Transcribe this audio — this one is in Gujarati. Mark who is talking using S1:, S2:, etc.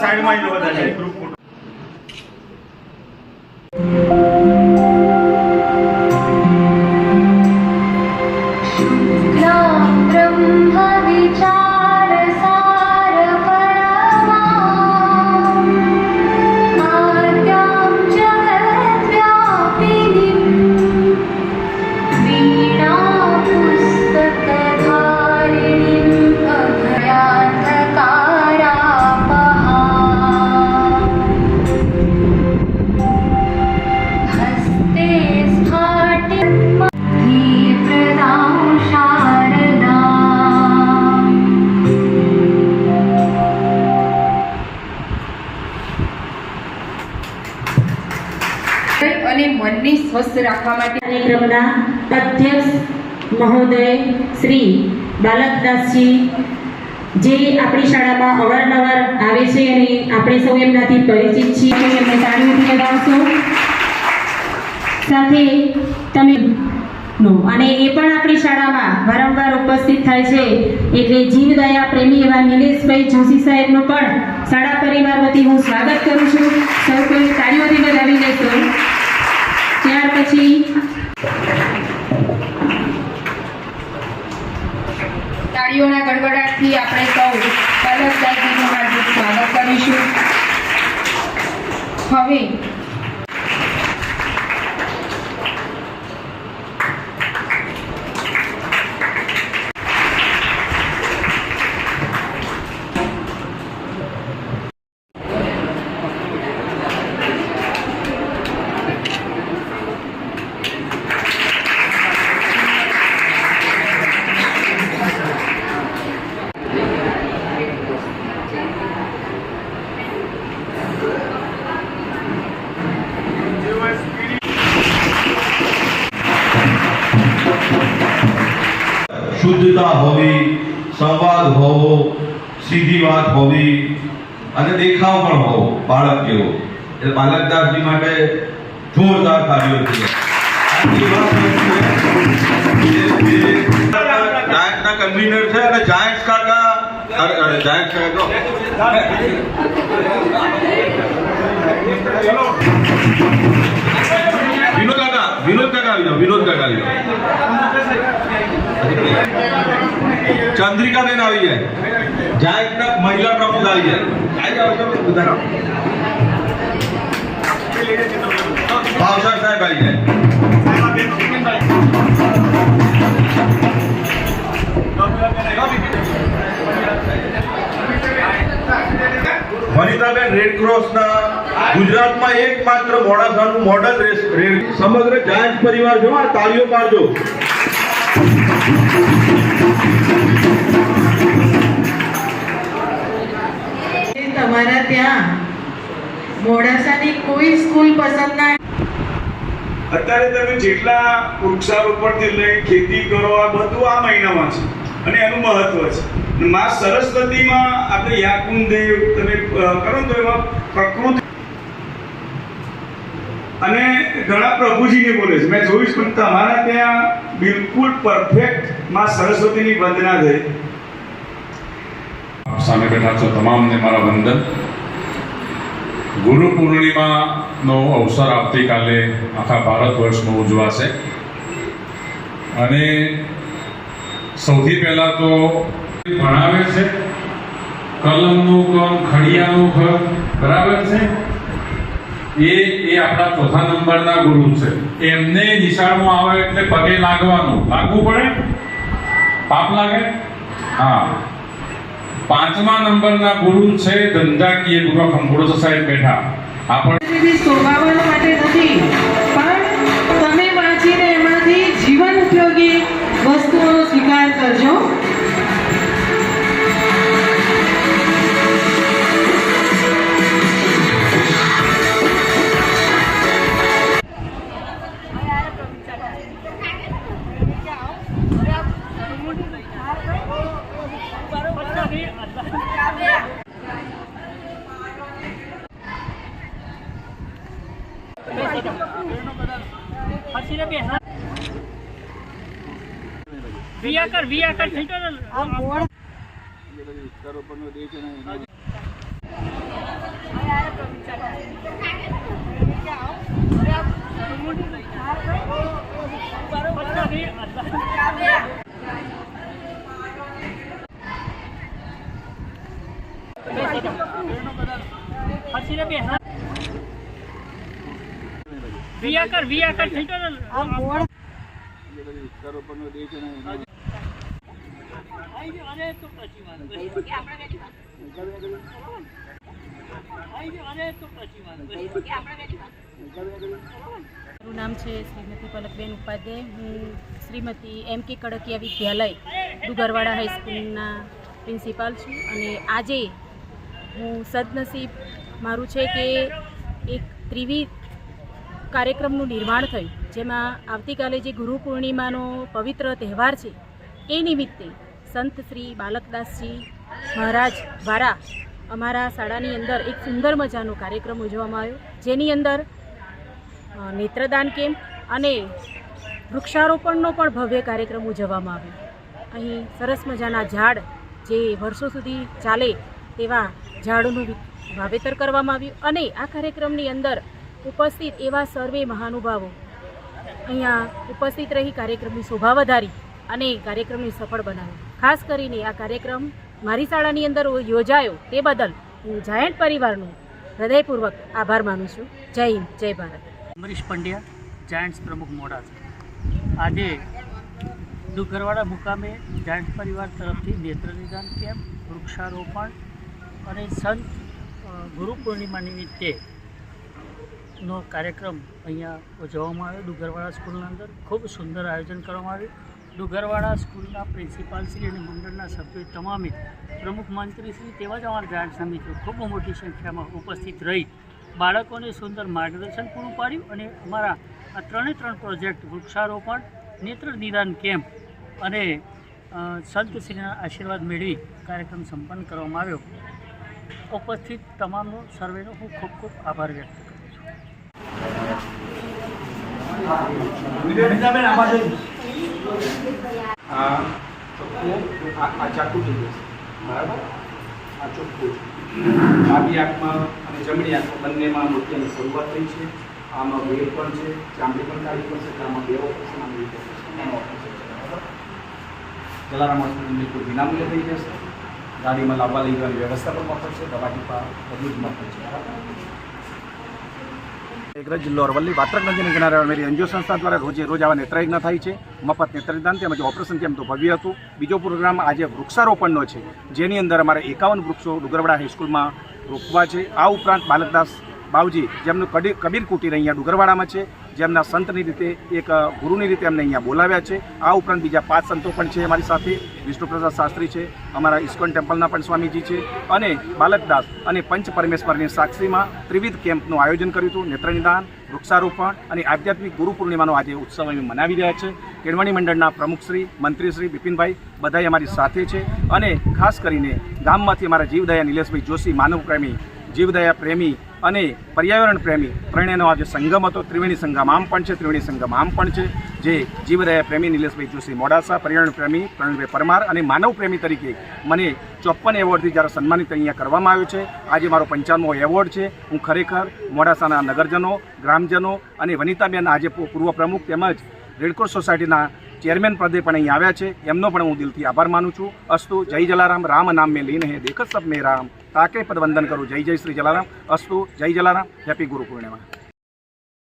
S1: સાઈડમાં આવી બધા છે ગ્રુપ ફોટો.
S2: અને મનને સ્વસ્થ રાખવા માટે
S3: કાર્યક્રમના અધ્યક્ષ મહોદય શ્રી બાલકદાસજી જે આપણી શાળામાં અવારનવાર આવે છે અને આપણે સૌ એમનાથી પરિચિત છીએ, એમને તાળીઓથી વધાવશો. સાથે તમે અને એ પણ આપણી શાળામાં વારંવાર ઉપસ્થિત થાય છે એટલે જીવદયા પ્રેમી એવા નિલેશભાઈ જોશી સાહેબનું પણ શાળા પરિવાર વતી હું સ્વાગત કરું છું. સૌ કોઈ તાળીઓથી વધાવી લેશો. ત્યાર પછી
S2: તાળીઓના ગડગડાટથી આપણે સૌ બાલકદાસજીનું હાર્દિક સ્વાગત કરીશું. હવે
S4: શુદ્ધતા હોવી, સંવાદ હોવો, સીધી વાત હોવી અને દેખાવ પણ હોવો બાળક જેવો. એટલે બાલકદાસજી માટે જોરદાર તાળીઓ છે. જાયન્ટના કન્વીનર છે અને જાયન્ટ કાકા જાયન્ટ વિનોદ કાકા આવી જાઓ. ચંદ્રિકા બેન આવી જાય. જાયન્ટના મહિલા પ્રમુખ આવી જાય. ભાવસાર સાહેબ આવી જાય. વનિતાબેન રેડક્રોસના ગુજરાતમાં એકમાત્ર મોડાસાનું મોડલ સમગ્ર જાયન્ટ પરિવાર જો તાળીઓ પાડજો.
S3: તમારા ત્યાં મોડાસાની કોઈ સ્કૂલ પસંદ ના?
S1: અત્યારે તમે જેટલા વૃક્ષારોપણથી લઈ ખેતી કરો આ બધું આ મહિનામાં છે અને એનું મહત્વ છે. માં સરસ્વતીમાં આપણે યાકુન દેવ તમે કરો તો એમાં પ્રકૃતિ અને ઘણા પ્રભુજીને બોલે છે. મેં જોઈશ પણ તમારા ત્યાં બિલકુલ પરફેક્ટ માં સરસ્વતીની વંદના થઈ.
S5: સામે બેઠા છો તમામને મારા વંદન. ગુરુ પૂર્ણિમાનો અવસર આવતીકાલે આખા ભારત વર્ષમાં ઉજવાશે અને સૌથી પહેલાં તો ભણાવે છે કલમનું કમ ખડિયાનું ઘર બરાબર છે એ આપણા ચોથા નંબરના ગુરુ છે. એમને નિશાળમાં આવે એટલે પગે લાગવાનું. લાગવું પડે? પાપ લાગે? હા. પાંચમા નંબરના ગુરુ છે ધંધાકીય ગુરુ ખંભોળો સાહેબ બેઠા. આપણે
S3: શોભાવવા માટે નથી પણ તમે વાંચીને એમાંથી જીવન ઉપયોગી વસ્તુઓનો સ્વીકાર કરજો. મારું નામ છે શ્રીમતી પલકબેન ઉપાધ્યાય. હું શ્રીમતી M.K. કડકિયા વિદ્યાલય ડુગરવાડા હાઈસ્કૂલના પ્રિન્સિપાલ છું. અને આજે હું સદનસીબ મારું છે કે એક ત્રિવિધ કાર્યક્રમનું નિર્માણ થયું, જેમાં આવતીકાલે જે ગુરુ પૂર્ણિમાનો પવિત્ર તહેવાર છે એ નિમિત્તે સંત શ્રી બાલકદાસજી મહારાજ દ્વારા અમારા શાળાની અંદર એક સુંદર મજાનો કાર્યક્રમ ઉજવવામાં આવ્યો, જેની અંદર નેત્રદાન કેમ્પ અને વૃક્ષારોપણનો પણ ભવ્ય કાર્યક્રમ ઉજવવામાં આવ્યો. અહીં સરસ મજાના ઝાડ જે વર્ષો સુધી ચાલે તેવા ઝાડનું વાવેતર કરવામાં આવ્યું અને આ કાર્યક્રમની અંદર ઉપસ્થિત એવા સર્વે મહાનુભાવો અહીંયા ઉપસ્થિત રહી કાર્યક્રમની શોભા વધારી અને કાર્યક્રમને સફળ બનાવ્યો. ખાસ કરીને આ કાર્યક્રમ મારી શાળાની અંદર યોજાયો તે બદલ હું જાયન્ટ પરિવારનો હૃદયપૂર્વક આભાર માનું છું. જય હિન્દ, જય ભારત.
S6: અમરીશ પંડ્યા, જાયન્ટ્સ પ્રમુખ મોડાસા. આજે ડુગરવાડા મુકામે જાયન્ટ પરિવાર તરફથી નેત્રનિદાન કેમ્પ, વૃક્ષારોપણ અને સંત ગુરુ પૂર્ણિમા નિમિત્તે નો કાર્યક્રમ અહીંયા ઉજવવામાં આવ્યો. ડુગરવાડા સ્કૂલના અંદર ખૂબ સુંદર આયોજન કરવામાં આવ્યું. ડુગરવાડા સ્કૂલના પ્રિન્સિપાલશ્રી અને મંડળના સભ્યો તમામે, પ્રમુખ મંત્રીશ્રી તેમજ અમારા જાયન્ટ્સના મિત્રો ખૂબ મોટી સંખ્યામાં ઉપસ્થિત રહી બાળકોને સુંદર માર્ગદર્શન પૂરું પાડ્યું અને અમારા આ 3 પ્રોજેક્ટ વૃક્ષારોપણ, નેત્ર નિદાન કેમ્પ અને સંતશ્રીના આશીર્વાદ મેળવી કાર્યક્રમ સંપન્ન કરવામાં આવ્યો. ઉપસ્થિત તમામનો સર્વેનો હું ખૂબ ખૂબ આભાર વ્યક્ત કરું છું.
S7: આ ચાકુ જોઈએ બરાબર, આ ચોખ્ખું ડાબી આંખમાં અને જમણી આંખમાં બંનેમાં મોતિયાની શરૂઆત થઈ છે. આમાં વેર પણ છે, ચામડી પણ કાઢી પડશે, આમાં બે ઓપરેશન, આમાં એક ઓપરેશન, એનો ઓપરેશન છે બરાબર. જલારામ હોસ્પિટલ બિલકુલ વિનામૂલ્યે થઈ જશે. ગાડીમાં લાવવા લઈ જવાની વ્યવસ્થા પણ મફત છે, દવા ટીપા બધું જ મફત છે બરાબર. મેઘરજ જિલ્લો અરવલ્લી વાત્રક નદીના કિનારે આવેલી એનજીઓ સંસ્થા દ્વારા રોજે રોજ આવા નેત્રયજ્ઞ થાય છે. મફત નેત્રદાન તેમજ ઓપરેશન કેમ્પ તો ભવ્ય હતું. બીજો પ્રોગ્રામ આજે વૃક્ષારોપણનો છે, જેની અંદર અમારે 51 વૃક્ષો ડુગરવાડા હાઈસ્કૂલમાં રોપવા છે. આ ઉપરાંત બાલકદાસ બાવજી જેમનું કબીર કુટીર અહીંયા ડુગરવાડામાં છે, જેમના સંતની રીતે એક ગુરુની રીતે એમને અહીંયા બોલાવ્યા છે. આ ઉપરાંત બીજા 5 સંતો પણ છે અમારી સાથે. વિષ્ણુપ્રસાદ શાસ્ત્રી છે, અમારા ઇસ્કોન ટેમ્પલના પણ સ્વામીજી છે, અને બાલકદાસ અને પંચ પરમેશ્વરની સાક્ષીમાં ત્રિવિધ કેમ્પનું આયોજન કર્યું હતું. નેત્રનિદાન, વૃક્ષારોપણ અને આધ્યાત્મિક ગુરુ પૂર્ણિમાનો આજે ઉત્સવ અમે મનાવી રહ્યા છે. કેળવણી મંડળના પ્રમુખશ્રી, મંત્રીશ્રી બિપિનભાઈ બધાય અમારી સાથે છે. અને ખાસ કરીને ગામમાંથી અમારા જીવદયા નિલેશભાઈ જોશી, માનવ પ્રેમી, જીવદયા પ્રેમી અને પર્યાવરણ પ્રેમી ત્રણેયનો આજે સંગમ હતો. ત્રિવેણી સંગમ આમ પણ છે, ત્રિવેણી સંગમ આમ પણ છે. જે જીવદયા પ્રેમી નિલેશભાઈ જોશી મોડાસા, પર્યાવરણ પ્રેમી પ્રવીણભાઈ પરમાર અને માનવ પ્રેમી તરીકે મને 54 એવોર્ડથી જ્યારે સન્માનિત અહીંયા કરવામાં આવ્યો છે. આજે મારો 55મો એવોર્ડ છે. હું ખરેખર મોડાસાના નગરજનો, ગ્રામજનો અને વનિતાબેન આજે પૂર્વ પ્રમુખ તેમજ રેડક્રોસ સોસાયટીના ચેરમેન પદે પણ અહીં આવ્યા છે, એમનો પણ હું દિલથી આભાર માનું છું. અસ્તુ. જય જલારામ. રામ નામ મેં લીન હે દેખત સબ મેં રામ, તાકે પદ વંદન કરું. જય જય શ્રી જલારામ. અસ્તુ. જય જલારામ. હેપી ગુરુ પૂર્ણિમા.